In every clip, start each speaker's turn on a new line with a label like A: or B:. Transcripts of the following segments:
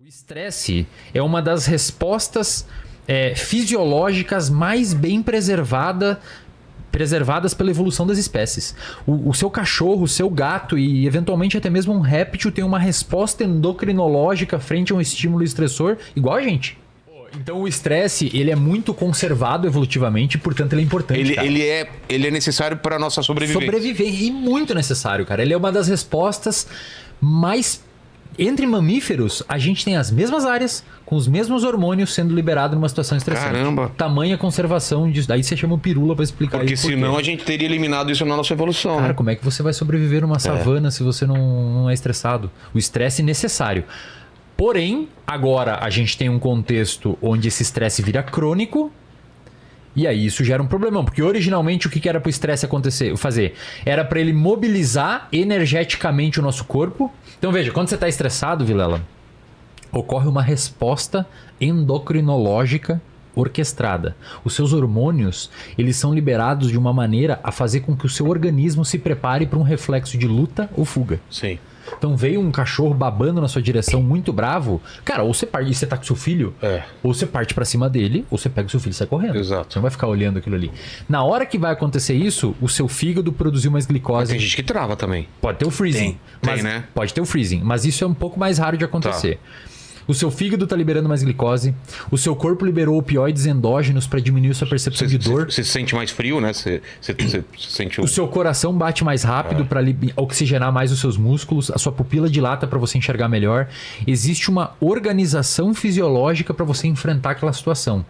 A: O estresse é uma das respostas fisiológicas mais bem preservadas pela evolução das espécies. O seu cachorro, o seu gato e eventualmente até mesmo um réptil tem uma resposta endocrinológica frente a um estímulo estressor igual a gente. Então o estresse, ele é muito conservado evolutivamente, portanto ele é importante.
B: Ele é necessário para a nossa sobrevivência.
A: Sobreviver, e muito necessário, cara. Ele é uma das respostas mais... Entre mamíferos, a gente tem as mesmas áreas, com os mesmos hormônios sendo liberados numa situação estressante.
B: Caramba!
A: Tamanha conservação disso. Daí você chama o pirula pra explicar
B: Porque
A: isso.
B: senão a gente teria eliminado isso na nossa evolução.
A: Cara,
B: né?
A: como é que você vai sobreviver numa savana se você não é estressado? O estresse é necessário. Porém, agora a gente tem um contexto onde esse estresse vira crônico. E aí isso gera um problemão, porque originalmente o que era para o estresse fazer? Era para ele mobilizar energeticamente o nosso corpo. Então veja, quando você está estressado, Vilela, ocorre uma resposta endocrinológica orquestrada. Os seus hormônios, eles são liberados de uma maneira a fazer com que o seu organismo se prepare para um reflexo de luta ou fuga.
B: Sim.
A: Então veio um cachorro babando na sua direção muito bravo, cara, ou você parte e você tá com seu filho, ou você parte pra cima dele, ou você pega o seu filho e sai correndo.
B: Exato.
A: Você não vai ficar olhando aquilo ali. Na hora que vai acontecer isso, o seu fígado produziu mais glicose.
B: Tem gente que trava também.
A: Pode ter o freezing.
B: Tem, né?
A: Pode ter o freezing, mas isso é um pouco mais raro de acontecer. O seu fígado tá liberando mais glicose, o seu corpo liberou opioides endógenos para diminuir sua percepção de dor.
B: Você se sente mais frio, né? Você sente
A: O seu coração bate mais rápido para oxigenar mais os seus músculos, a sua pupila dilata para você enxergar melhor. Existe uma organização fisiológica para você enfrentar aquela situação.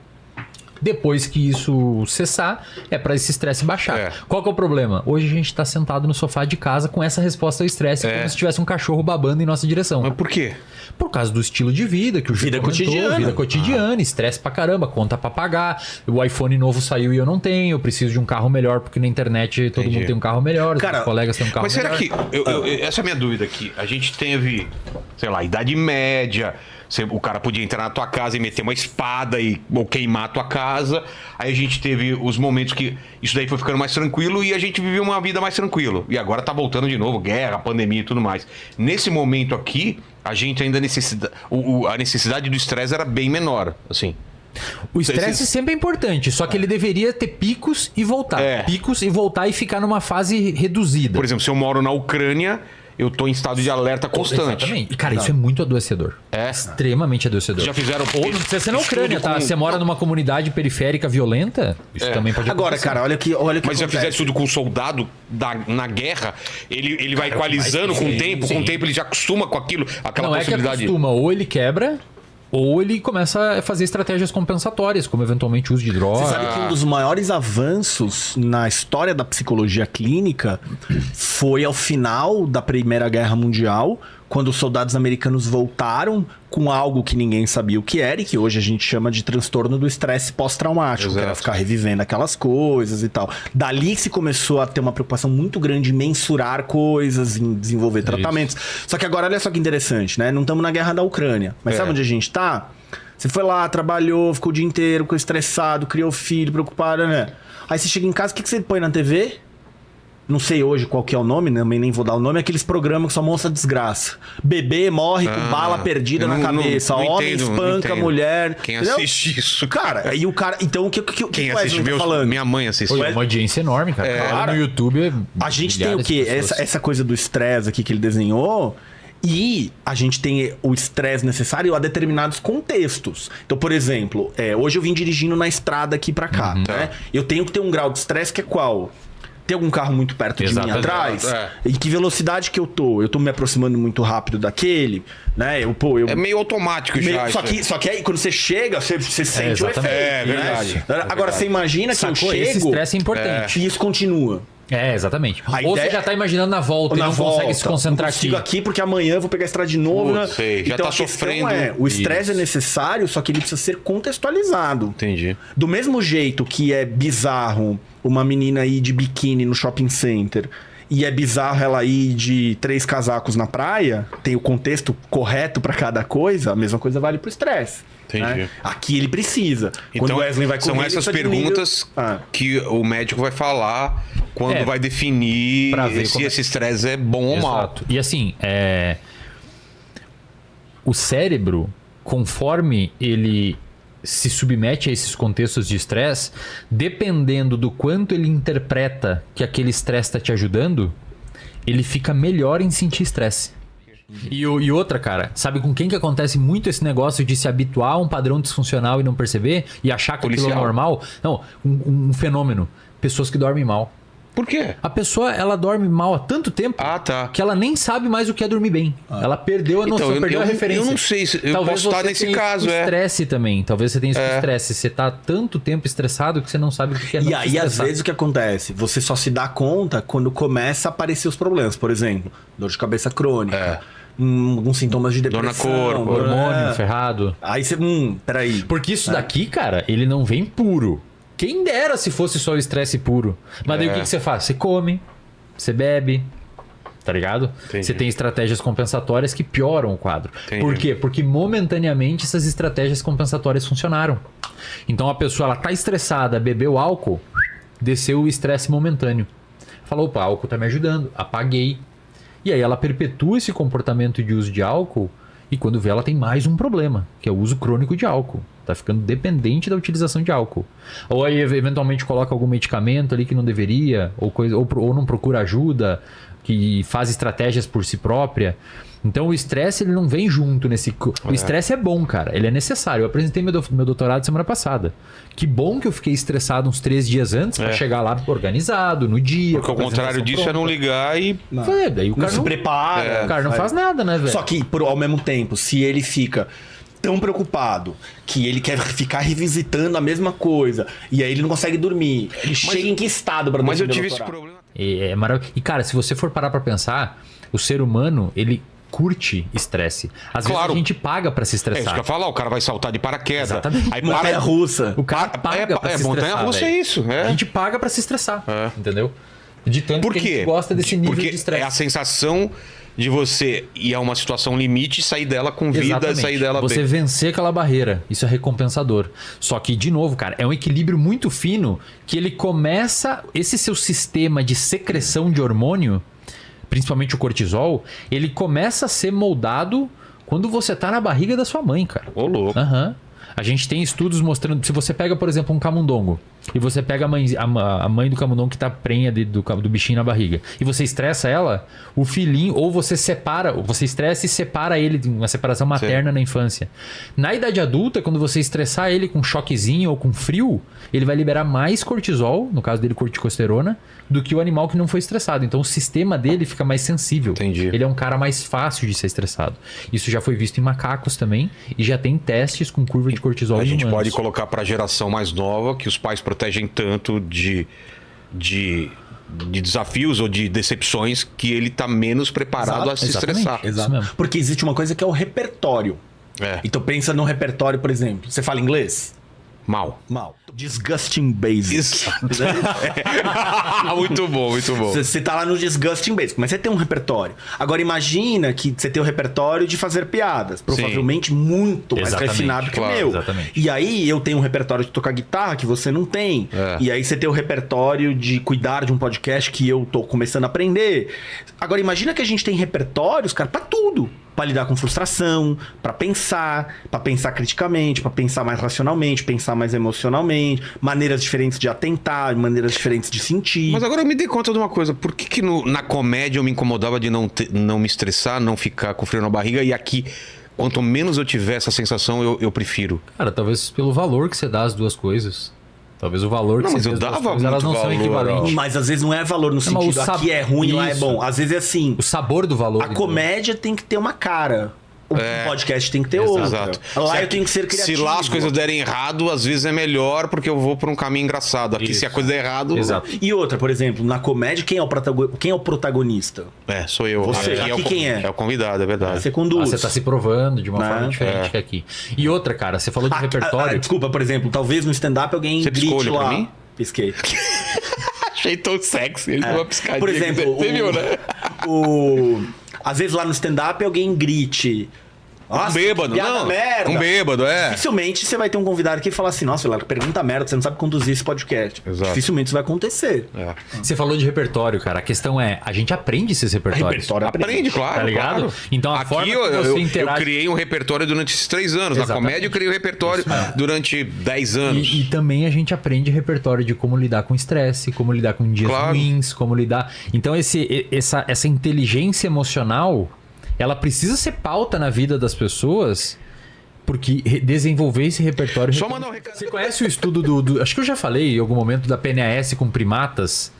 A: Depois que isso cessar, é para esse estresse baixar. Qual que é o problema? Hoje a gente está sentado no sofá de casa com essa resposta ao estresse, como se tivesse um cachorro babando em nossa direção.
B: Mas por quê?
A: Por causa do estilo de vida que o Gil comentou, vida cotidiana, estresse pra caramba, conta pra pagar, o iPhone novo saiu e eu não tenho, eu preciso de um carro melhor porque na internet todo mundo tem um carro melhor, os colegas têm um carro melhor.
B: Mas será que... essa é a minha dúvida aqui. A gente teve, sei lá, idade média... O cara podia entrar na tua casa e meter uma espada ou queimar a tua casa. Aí a gente teve os momentos que isso daí foi ficando mais tranquilo e a gente viveu uma vida mais tranquilo. E agora tá voltando de novo, guerra, pandemia e tudo mais. Nesse momento aqui, a gente ainda a necessidade do estresse era bem menor, assim.
A: O estresse sempre é importante, só que ele deveria ter picos e voltar. Picos e voltar e ficar numa fase reduzida.
B: Por exemplo, se eu moro na Ucrânia... Eu tô em estado de alerta constante.
A: Exatamente. E, cara, isso é muito adoecedor. Extremamente adoecedor.
B: Já fizeram...
A: Ou não precisa ser na Ucrânia, tá? Você mora numa comunidade periférica violenta, isso também pode acontecer.
C: Agora, cara, olha que
B: Mas já fizeram tudo com um soldado na guerra, ele vai equalizando com o tempo, ele já acostuma com aquilo, aquela possibilidade.
A: Não é que acostuma, ou ele quebra... Ou ele começa a fazer estratégias compensatórias, como eventualmente o uso de drogas.
C: Você sabe que um dos maiores avanços na história da psicologia clínica foi ao final da Primeira Guerra Mundial, quando os soldados americanos voltaram com algo que ninguém sabia o que era e que hoje a gente chama de transtorno do estresse pós-traumático, que era ficar revivendo aquelas coisas e tal. Dali se começou a ter uma preocupação muito grande em mensurar coisas, em desenvolver tratamentos. Só que agora, olha só que interessante, né? Não estamos na guerra da Ucrânia, mas sabe onde a gente tá? Você foi lá, trabalhou, ficou o dia inteiro, ficou estressado, criou filho, preocupado, né? Aí você chega em casa, o que você põe na TV? Não sei hoje qual que é o nome, nem vou dar o nome, aqueles programas que só mostra desgraça. Bebê morre com bala perdida na cabeça, homem espanca a mulher.
B: Quem assiste isso?
C: Cara, aí o cara... Então, o que
B: quem assiste? Tá falando? Minha mãe assiste.
A: Uma audiência enorme, cara. Cara, no YouTube...
C: A gente tem o quê? Essa coisa do estresse aqui que ele desenhou... E a gente tem o estresse necessário a determinados contextos. Então, por exemplo, hoje eu vim dirigindo na estrada aqui pra cá, né? Eu tenho que ter um grau de estresse que é qual? Tem algum carro muito perto de mim atrás? Em que velocidade que eu tô? Eu tô me aproximando muito rápido daquele, né?
B: É meio automático já.
C: Só que aí, quando você chega, você sente o efeito.
B: É verdade.
C: Né? Agora, você imagina que eu chego...
A: Esse estresse é importante.
C: E isso continua.
A: Exatamente. Ou você já tá imaginando na volta e não consegue se concentrar aqui.
C: Eu consigo aqui porque amanhã eu vou pegar a estrada de novo. Né?
B: Já
C: então,
B: tá sofrendo.
C: O estresse é necessário, só que ele precisa ser contextualizado.
B: Entendi.
C: Do mesmo jeito que é bizarro uma menina ir de biquíni no shopping center e é bizarro ela ir de 3 casacos na praia, tem o contexto correto pra cada coisa, a mesma coisa vale pro estresse.
B: Entendi.
C: Né? Aqui ele precisa.
B: Então,
C: quando o Wesley vai correr,
B: são essas perguntas que o médico vai falar quando vai definir se esse estresse é bom ou mal.
A: E assim, o cérebro, conforme ele se submete a esses contextos de estresse, dependendo do quanto ele interpreta que aquele estresse está te ajudando, ele fica melhor em sentir estresse. E outra, cara, sabe com quem que acontece muito esse negócio de se habituar a um padrão disfuncional e não perceber? E achar que aquilo é normal? Não, um fenômeno. Pessoas que dormem mal.
B: Por quê?
A: A pessoa, ela dorme mal há tanto tempo que ela nem sabe mais o que é dormir bem. Ela perdeu a noção, perdeu a referência.
B: Eu não sei, eu posso estar nesse caso.
A: Estresse também. Talvez você tenha isso com estresse. Você tá tanto tempo estressado que você não sabe o que é não
C: E aí, às vezes, o que acontece? Você só se dá conta quando começa a aparecer os problemas. Por exemplo, dor de cabeça crônica. Alguns sintomas de depressão.
B: Dor na cor,
A: hormônio ferrado.
C: Aí você, peraí.
A: Porque isso daqui, cara, ele não vem puro. Quem dera se fosse só o estresse puro. Mas daí o que você faz? Você come, você bebe, tá ligado?
B: Entendi.
A: Você tem estratégias compensatórias que pioram o quadro.
B: Entendi.
A: Por quê? Porque momentaneamente essas estratégias compensatórias funcionaram. Então a pessoa, ela tá estressada, bebeu álcool, desceu o estresse momentâneo. Falou, opa, álcool tá me ajudando, apaguei. E aí ela perpetua esse comportamento de uso de álcool e quando vê ela tem mais um problema, que é o uso crônico de álcool. Tá ficando dependente da utilização de álcool. Ou aí eventualmente coloca algum medicamento ali que não deveria, ou não procura ajuda, que faz estratégias por si própria. Então o estresse ele não vem junto nesse... O estresse é bom, cara. Ele é necessário. Eu apresentei meu doutorado semana passada. Que bom que eu fiquei estressado uns 3 dias antes pra chegar lá organizado, no dia.
B: Porque ao contrário disso é não ligar e...
A: Daí o cara
C: não se prepara.
A: O cara não faz nada, né, velho?
C: Só que, ao mesmo tempo, se ele fica tão preocupado que ele quer ficar revisitando a mesma coisa e aí ele não consegue dormir, ele chega em que estado pra
B: Mas eu
C: defender
B: tive
C: o
B: esse
C: doutorado?
B: problema.
A: É maravilhoso. E, cara, se você for parar pra pensar, o ser humano, ele curte estresse. Às vezes a gente paga pra se
B: É
A: estressar.
B: isso que eu ia falar, o cara vai saltar de paraquedas.
A: Exatamente.
B: Aí
C: Montanha-russa.
A: O cara paga pra se estressar.
B: Montanha-russa é
A: velho.
B: isso.
A: A gente paga pra se estressar. Entendeu? De tanto
B: Por
A: que a
B: quê?
A: gente gosta desse nível
B: Porque
A: de estresse.
B: é a sensação de você ir a uma situação limite, sair dela com vida,
A: Exatamente.
B: sair dela
A: você
B: bem.
A: vencer aquela barreira. Isso é recompensador. Só que, de novo, cara, é um equilíbrio muito fino que ele começa... Esse seu sistema de secreção de hormônio, principalmente o cortisol, ele começa a ser moldado quando você tá na barriga da sua mãe, cara.
B: Ô, louco.
A: Aham. A gente tem estudos mostrando... Se você pega, por exemplo, um camundongo e você pega a mãe do camundongo que tá prenha do bichinho na barriga e você estressa ela, o filhinho... Ou você separa... Você estressa e separa ele de uma separação materna na infância. Na idade adulta, quando você estressar ele com choquezinho ou com frio, ele vai liberar mais cortisol, no caso dele corticosterona, do que o animal que não foi estressado. Então o sistema dele fica mais sensível.
B: Entendi.
A: Ele é um cara mais fácil de ser estressado. Isso já foi visto em macacos também e já tem testes com curva de cortisol
B: A
A: em
B: gente
A: humanos.
B: pode colocar para a geração mais nova que os pais protegem tanto de desafios ou de decepções que ele tá menos preparado a se estressar.
A: Isso mesmo.
C: Porque existe uma coisa que é o repertório.
B: É.
C: Então pensa no repertório, por exemplo. Você fala inglês?
B: Mal.
C: Mal. Disgusting Basic.
B: Exato. Muito bom, muito bom.
C: Você tá lá no Disgusting Basic, mas você tem um repertório. Agora imagina que você tem o repertório de fazer piadas. Provavelmente muito mais
A: Exatamente,
C: refinado que
B: claro,
C: o meu.
A: exatamente.
C: E aí eu tenho um repertório de tocar guitarra que você não tem. E aí você tem o repertório de cuidar de um podcast que eu tô começando a aprender. Agora imagina que a gente tem repertórios, cara, pra tudo. Pra lidar com frustração, pra pensar criticamente, pra pensar mais racionalmente, pensar mais emocionalmente, maneiras diferentes de atentar, maneiras diferentes de sentir.
B: Mas agora eu me dei conta de uma coisa. Por que na comédia eu me incomodava de não me estressar, não ficar com frio na barriga, e aqui, quanto menos eu tiver essa sensação, eu prefiro?
A: Cara, talvez pelo valor que você dá às duas coisas. Talvez o valor que
B: Não, mas
A: você
B: eu
A: dá às duas
B: dava
A: coisas, elas não
B: muito
A: são
B: valor,
A: equivalentes.
C: Mas às vezes não é valor no
A: mas
C: sentido
A: o
C: aqui é ruim, lá é
A: isso.
C: bom. Às vezes é assim.
A: O sabor do valor.
C: A comédia tem que ter uma cara. O podcast tem que ter outra.
B: Exato.
C: Lá
B: Se
C: eu tenho que ser criativo.
B: Se lá as coisas derem errado, às vezes é melhor porque eu vou por um caminho engraçado. Aqui,
A: Isso.
B: se a coisa der errado...
A: Exato.
C: E outra, por exemplo, na comédia, quem é o protagonista?
B: Sou eu.
C: Você. Aqui quem é?
B: É o convidado, é verdade.
C: Você conduz.
A: Você tá se provando de uma
C: Né?
A: forma diferente que aqui. E outra, cara, você falou de repertório.
C: Desculpa, por exemplo, talvez no stand-up alguém
B: Você
C: grite
B: piscou, olhou
C: lá.
B: pra mim?
C: Pisquei.
B: Achei tão sexy. Ele deu uma piscadinha.
C: Por exemplo,
B: Você viu, né?
C: às vezes lá no stand-up alguém grite: Nossa,
B: um bêbado,
C: piada
B: não.
C: merda.
B: Um bêbado,
C: Dificilmente você vai ter um convidado que fala assim, nossa, Vilela, pergunta merda, você não sabe conduzir esse podcast.
B: Exato.
C: Dificilmente isso vai acontecer.
A: Você falou de repertório, cara. A questão é, a gente aprende esses repertórios.
B: Aprende, claro.
A: Tá ligado?
B: Claro.
A: Então a
B: Aqui
A: forma que
B: eu
A: você interage...
B: criei um repertório durante esses 3 anos. Na
A: Exatamente.
B: comédia eu criei um repertório durante 10 anos.
A: E também a gente aprende repertório de como lidar com estresse, como lidar com dias ruins, como lidar... Então essa inteligência emocional, ela precisa ser pauta na vida das pessoas, porque desenvolver esse repertório...
B: Só mandar um recado.
A: Você conhece o estudo do... Acho que eu já falei em algum momento da PNAS com primatas,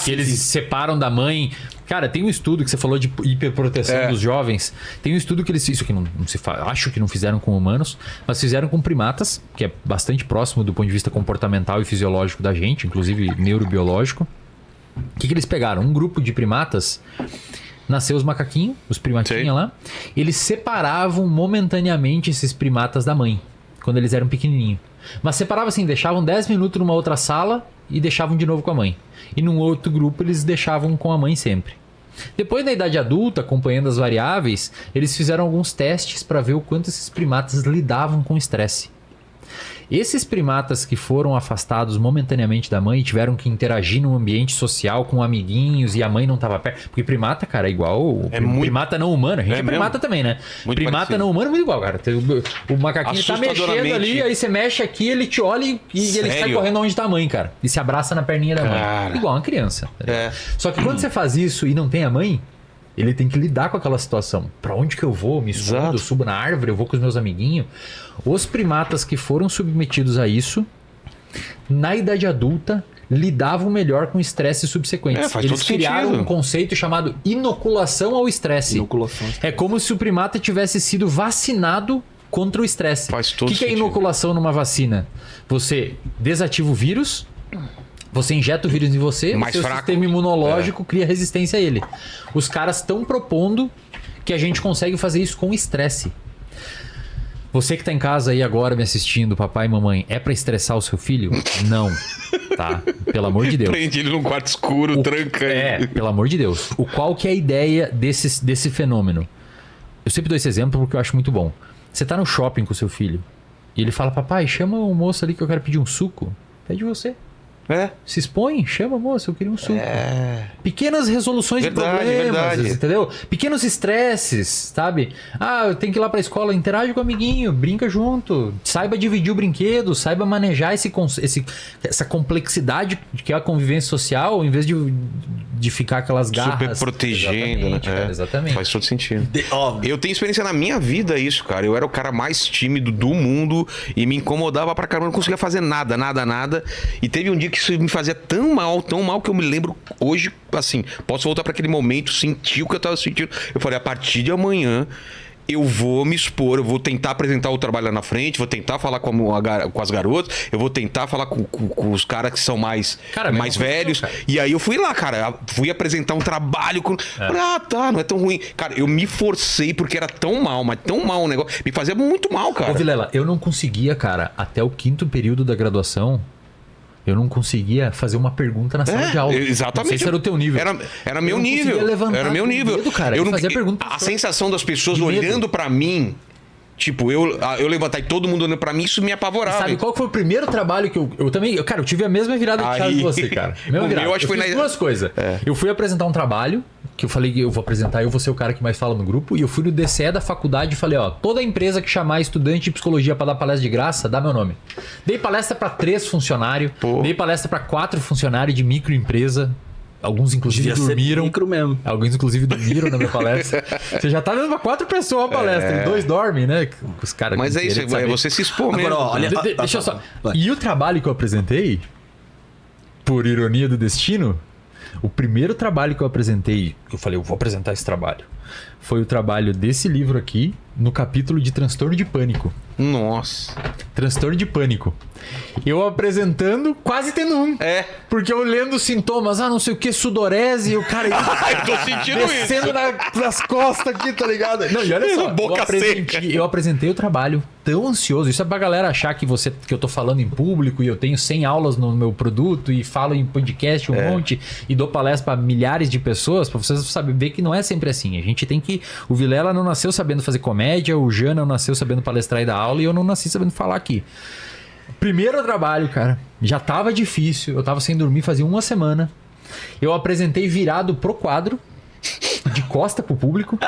A: que eles separam da mãe. Cara, tem um estudo que você falou de hiperproteção dos jovens. Tem um estudo que eles... Isso que não se faz, acho que não fizeram com humanos, mas fizeram com primatas, que é bastante próximo do ponto de vista comportamental e fisiológico da gente, inclusive neurobiológico. O que eles pegaram? Um grupo de primatas... Nasceu os macaquinhos, os primatinhos lá. Eles separavam momentaneamente esses primatas da mãe, quando eles eram pequenininhos. Mas separavam assim, deixavam 10 minutos numa outra sala e deixavam de novo com a mãe. E num outro grupo eles deixavam com a mãe sempre. Depois da idade adulta, acompanhando as variáveis, eles fizeram alguns testes para ver o quanto esses primatas lidavam com estresse. Esses primatas que foram afastados momentaneamente da mãe tiveram que interagir num ambiente social com amiguinhos e a mãe não estava perto. Porque primata, cara, é igual. Primata não humano. A gente é primata também, né?
B: Muito
A: primata
B: parecido.
A: não humano é muito igual, cara. O macaquinho tá mexendo ali, aí você mexe aqui, ele te olha e ele sai correndo onde tá a mãe, cara. E se abraça na perninha da mãe.
B: Cara.
A: Igual uma criança. Tá ligado?
B: É.
A: Só que quando você faz isso e não tem a mãe, ele tem que lidar com aquela situação. Pra onde que eu vou? Me escondo,
B: Exato.
A: eu subo na árvore, eu vou com os meus amiguinhos. Os primatas que foram submetidos a isso, na idade adulta, lidavam melhor com estresse subsequentes.
B: Faz
A: Eles
B: todo
A: criaram
B: sentido.
A: um conceito chamado inoculação ao estresse.
C: Inoculação.
A: É como se o primata tivesse sido vacinado contra o estresse.
B: Faz todo
A: O que é
B: sentido.
A: inoculação numa vacina? Você desativa o vírus, você injeta o vírus em você,
B: Mais
A: o seu
B: fraco.
A: sistema imunológico cria resistência a ele. Os caras estão propondo que a gente consegue fazer isso com estresse. Você que tá em casa aí agora me assistindo, papai e mamãe, é pra estressar o seu filho? Não, tá? Pelo amor de Deus.
B: Prende ele num quarto escuro, tranca ele.
A: Pelo amor de Deus. Qual que é a ideia desse fenômeno? Eu sempre dou esse exemplo porque eu acho muito bom. Você tá no shopping com o seu filho e ele fala, papai, chama o moço ali que eu quero pedir um suco. Pede você. Se expõe, chama, moço, eu queria um suco. Pequenas resoluções
B: Verdade,
A: de problemas,
B: verdade.
A: entendeu? Pequenos estresses, sabe? Ah, eu tenho que ir lá pra escola, interage com o amiguinho, brinca junto, saiba dividir o brinquedo, saiba manejar essa complexidade que é a convivência social, em vez de ficar aquelas garras.
B: Super protegendo,
A: Exatamente,
B: né?
A: cara, exatamente.
B: Faz todo sentido. Eu tenho experiência na minha vida isso, cara. Eu era o cara mais tímido do mundo e me incomodava pra caramba, não conseguia fazer nada. E teve um dia que isso me fazia tão mal que eu me lembro hoje, assim, posso voltar pra aquele momento, sentir o que eu tava sentindo. Eu falei, a partir de amanhã eu vou me expor, eu vou tentar apresentar o trabalho lá na frente, vou tentar falar com as garotas, eu vou tentar falar com os caras que são mais velhos.
A: cara.
B: E aí eu fui lá, cara, fui apresentar um trabalho com... Falei, não é tão ruim. Cara, eu me forcei porque era tão mal, mas tão mal o negócio. Me fazia muito mal, cara.
A: Ô, Vilela, eu não conseguia, cara, até o 5º período da graduação, eu não conseguia fazer uma pergunta na sala de aula.
B: Exatamente.
A: Não sei se era o teu nível.
B: Era meu nível. Era meu nível.
A: Medo, cara,
B: eu não
A: fazia pergunta
B: a sensação das pessoas
A: de medo.
B: olhando pra mim, tipo, eu levantar e todo mundo olhando pra mim, isso me apavorava.
A: Sabe qual foi o primeiro trabalho que eu também... Cara, eu tive a mesma virada de chave que você, cara. Mesma
B: O
A: virada.
B: meu acho que foi
A: fiz
B: na-
A: duas coisas. Eu fui apresentar um trabalho, que eu falei que eu vou apresentar, eu vou ser o cara que mais fala no grupo, e eu fui no DCE da faculdade e falei, ó, toda empresa que chamar estudante de psicologia pra dar palestra de graça, dá meu nome. Dei palestra pra 3 funcionários, dei palestra pra 4 funcionários de microempresa, alguns inclusive
C: Devia ser
A: dormiram.
C: micro mesmo.
A: Alguns, inclusive, dormiram na minha palestra. Você já tá dando pra 4 pessoas a palestra. E 2 dormem, né? Os caras
B: Mas é isso,
A: querem saber.
B: você se expor mesmo.
C: Agora, ó, olha-
A: Deixa eu só.
C: Vai.
A: E o trabalho que eu apresentei, por ironia do destino, o primeiro trabalho que eu apresentei, que eu falei, eu vou apresentar esse trabalho, foi o trabalho desse livro aqui, no capítulo de transtorno de pânico.
B: Nossa.
A: Transtorno de pânico. Eu apresentando, quase tendo um. Porque eu lendo os sintomas, não sei o que, sudorese, e o cara
B: Eu tô sentindo
A: descendo nas costas aqui, tá ligado? Não, e olha só,
B: Boca
A: eu apresentei o trabalho tão ansioso. Isso é pra galera achar que eu tô falando em público e eu tenho 100 aulas no meu produto e falo em podcast monte e dou palestra pra milhares de pessoas, pra vocês saberem ver que não é sempre assim. gente tem que... O Vilela não nasceu sabendo fazer comédia, o Jean não nasceu sabendo palestrar e dar aula, e eu não nasci sabendo falar aqui. Primeiro trabalho, cara, já tava difícil, eu tava sem dormir fazia uma semana. Eu apresentei virado pro quadro, de costa pro público.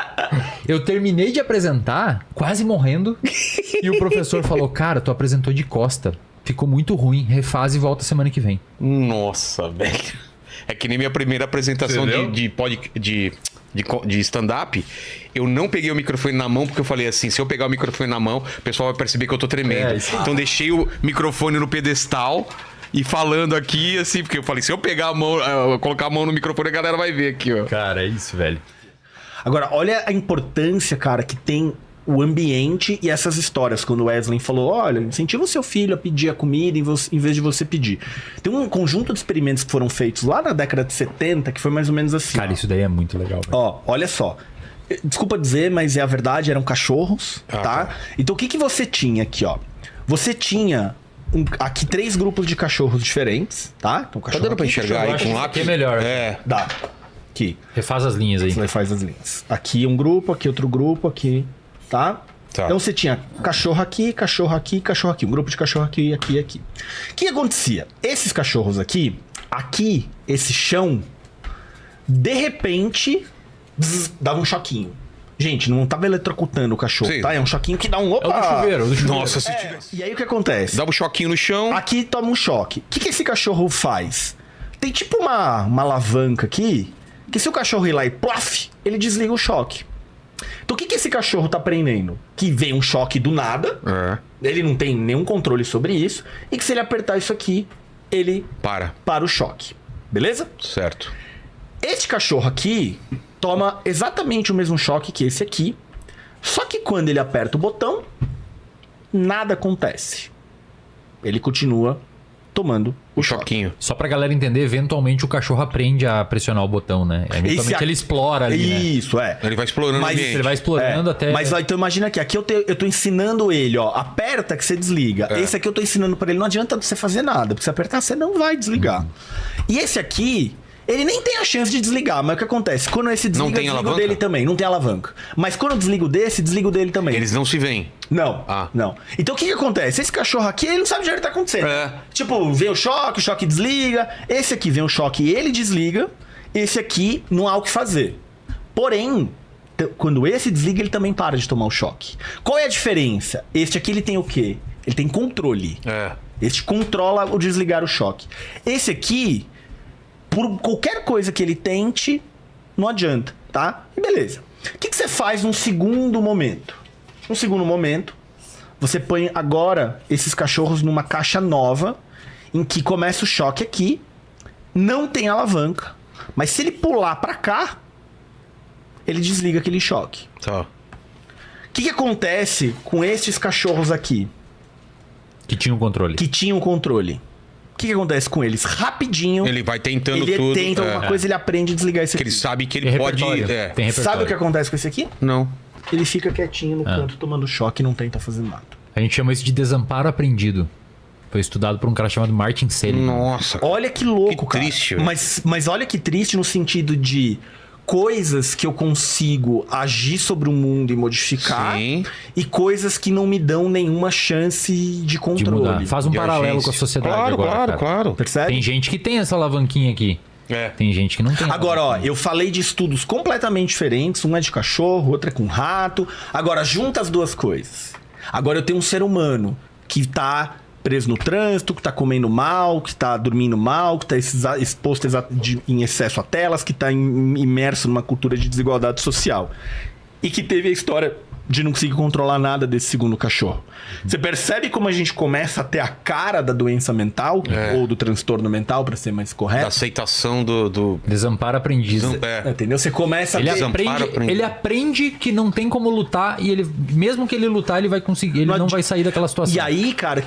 A: Eu terminei de apresentar, quase morrendo, e o professor falou, cara, tu apresentou de costa, ficou muito ruim, refaz e volta semana que vem.
B: Nossa, velho. É que nem minha primeira apresentação de stand-up, eu não peguei o microfone na mão, porque eu falei assim, se eu pegar o microfone na mão, o pessoal vai perceber que eu tô tremendo. Então deixei o microfone no pedestal e falando aqui, assim, porque eu falei, se eu pegar a mão, colocar a mão no microfone, a galera vai ver aqui, ó.
A: Cara, é isso, velho.
C: Agora, olha a importância, cara, que tem o ambiente e essas histórias. Quando o Wesley falou, olha, incentiva o seu filho a pedir a comida em vez de você pedir. Tem um conjunto de experimentos que foram feitos lá na década de 70, que foi mais ou menos assim.
A: Cara, isso daí é muito legal, velho.
C: Ó, olha só. Desculpa dizer, mas é a verdade, eram cachorros, tá? Então o que você tinha aqui, ó? Você tinha aqui 3 grupos de cachorros diferentes, tá? Então,
B: Tá dando pra enxergar aí com lápis?
A: Aqui é melhor.
B: É.
C: Dá. Aqui.
A: Refaz as linhas aí.
C: Você faz as linhas. Aqui um grupo, aqui outro grupo, aqui, tá? Então você tinha cachorro aqui, cachorro aqui, cachorro aqui. Um grupo de cachorro aqui, aqui e aqui. O que acontecia? Esses cachorros aqui, esse chão, de repente, dava um choquinho. Gente, não tava eletrocutando o cachorro,
B: Sim.
C: tá? É um choquinho que dá um... Opa!
A: É o do chuveiro,
B: Nossa, se tivesse...
C: E aí o que acontece?
B: Dava um choquinho no chão.
C: Aqui toma um choque. O que esse cachorro faz? Tem tipo uma alavanca aqui, que se o cachorro ir lá e plof, ele desliga o choque. Então o que esse cachorro tá aprendendo? Que vem um choque do nada, ele não tem nenhum controle sobre isso, e que se ele apertar isso aqui, ele para o choque. Beleza?
B: Certo.
C: Este cachorro aqui toma exatamente o mesmo choque que esse aqui, só que quando ele aperta o botão, nada acontece. Ele continua tomando o
B: choquinho.
A: Só pra galera entender, eventualmente o cachorro aprende a pressionar o botão, né? Eventualmente ele explora ali, né?
C: Isso,
B: Ele vai explorando o ambiente.
A: Ele vai explorando até...
C: Mas ó, então imagina aqui eu tô ensinando ele, ó, aperta que você desliga. Esse aqui eu tô ensinando pra ele, não adianta você fazer nada, porque se apertar você não vai desligar. E esse aqui, ele nem tem a chance de desligar, mas o que acontece? Quando esse desliga,
B: não tem
C: desliga o
B: alavanca?
C: dele também, não tem alavanca. Mas quando eu desligo desse, desligo dele também.
B: Eles não se veem.
C: Não, não. Então o que acontece? Esse cachorro aqui, ele não sabe de onde tá acontecendo. Tipo, vem o choque desliga. Esse aqui vem o choque e ele desliga. Esse aqui não há o que fazer. Porém, quando esse desliga, ele também para de tomar o choque. Qual é a diferença? Este aqui, ele tem o quê? Ele tem controle. Este controla o desligar o choque. Esse aqui, por qualquer coisa que ele tente, não adianta, tá? E beleza. O que você faz num segundo momento? No segundo momento, você põe agora esses cachorros numa caixa nova, em que começa o choque aqui, não tem alavanca, mas se ele pular pra cá, ele desliga aquele choque.
B: Tá.
C: O que acontece com esses cachorros aqui?
A: Que tinham controle.
C: O que acontece com eles? Rapidinho.
B: Ele vai tentando
C: ele
B: tudo.
C: Ele tenta alguma coisa, ele aprende a desligar esse aqui.
B: Que ele sabe que ele pode...
C: Sabe o que acontece com esse aqui?
B: Não.
C: Ele fica quietinho no canto, tomando choque e não tenta fazer nada.
A: A gente chama isso de desamparo aprendido. Foi estudado por um cara chamado Martin Seligman.
C: Nossa. Olha que louco,
B: que triste,
C: cara. Mas olha que triste no sentido de coisas que eu consigo agir sobre o mundo e modificar.
B: Sim.
C: E coisas que não me dão nenhuma chance de controle.
A: Faz um paralelo com a sociedade agora.
B: Claro.
C: Percebe?
A: Tem gente que tem essa alavanquinha aqui. Tem gente que não tem.
C: Agora, ó, eu falei de estudos completamente diferentes. Um é de cachorro, outro é com rato. Agora, junta as duas coisas. Agora eu tenho um ser humano que tá preso no trânsito, que tá comendo mal, que tá dormindo mal, que tá exposto em excesso a telas, que tá imerso numa cultura de desigualdade social. E que teve a história de não conseguir controlar nada desse segundo cachorro. Você percebe como a gente começa a ter a cara da doença mental, ou do transtorno mental, para ser mais correto?
B: Da aceitação do...
A: Desamparo aprendido.
C: Entendeu? Você começa
A: ele aprende que não tem como lutar e ele, mesmo que ele lutar, ele vai conseguir, ele não vai sair daquela situação.
C: E aí, cara,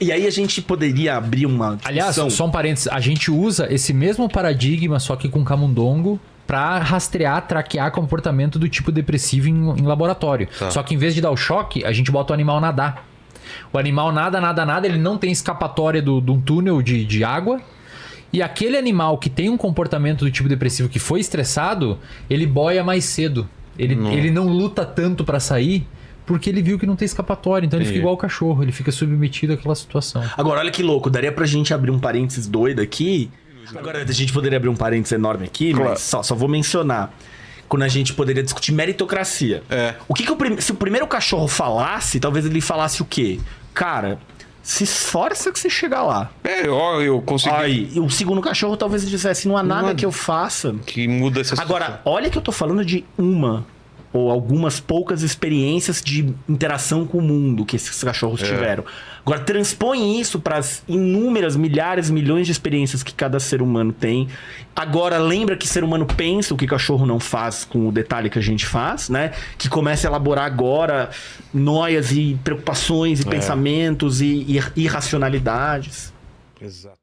C: e aí a gente poderia abrir uma discussão.
A: Aliás, só um parênteses, a gente usa esse mesmo paradigma, só que com camundongo, para rastrear, traquear comportamento do tipo depressivo em laboratório. Só que em vez de dar o choque, a gente bota o animal nadar. O animal nada, ele não tem escapatória de um túnel de água. E aquele animal que tem um comportamento do tipo depressivo que foi estressado, ele boia mais cedo. Ele não luta tanto pra sair porque ele viu que não tem escapatória. Então ele fica igual o cachorro, ele fica submetido àquela situação.
C: Agora, olha que louco, daria pra gente abrir um parênteses doido aqui. Agora, a gente poderia abrir um parênteses enorme aqui,
B: Claro.
C: mas só vou mencionar. Quando a gente poderia discutir meritocracia. O que se o primeiro cachorro falasse, talvez ele falasse o quê? Cara, se esforça que você chegar lá.
B: Eu consegui.
C: Aí, e o segundo cachorro talvez dissesse, não há nada que eu faça.
B: Que muda essa situação.
C: Agora, olha que eu tô falando de uma ou algumas poucas experiências de interação com o mundo que esses cachorros tiveram. Agora, transpõe isso para as inúmeras, milhares, milhões de experiências que cada ser humano tem. Agora, lembra que ser humano pensa o que cachorro não faz com o detalhe que a gente faz, né? Que começa a elaborar agora noias e preocupações e pensamentos e irracionalidades.
B: Exato.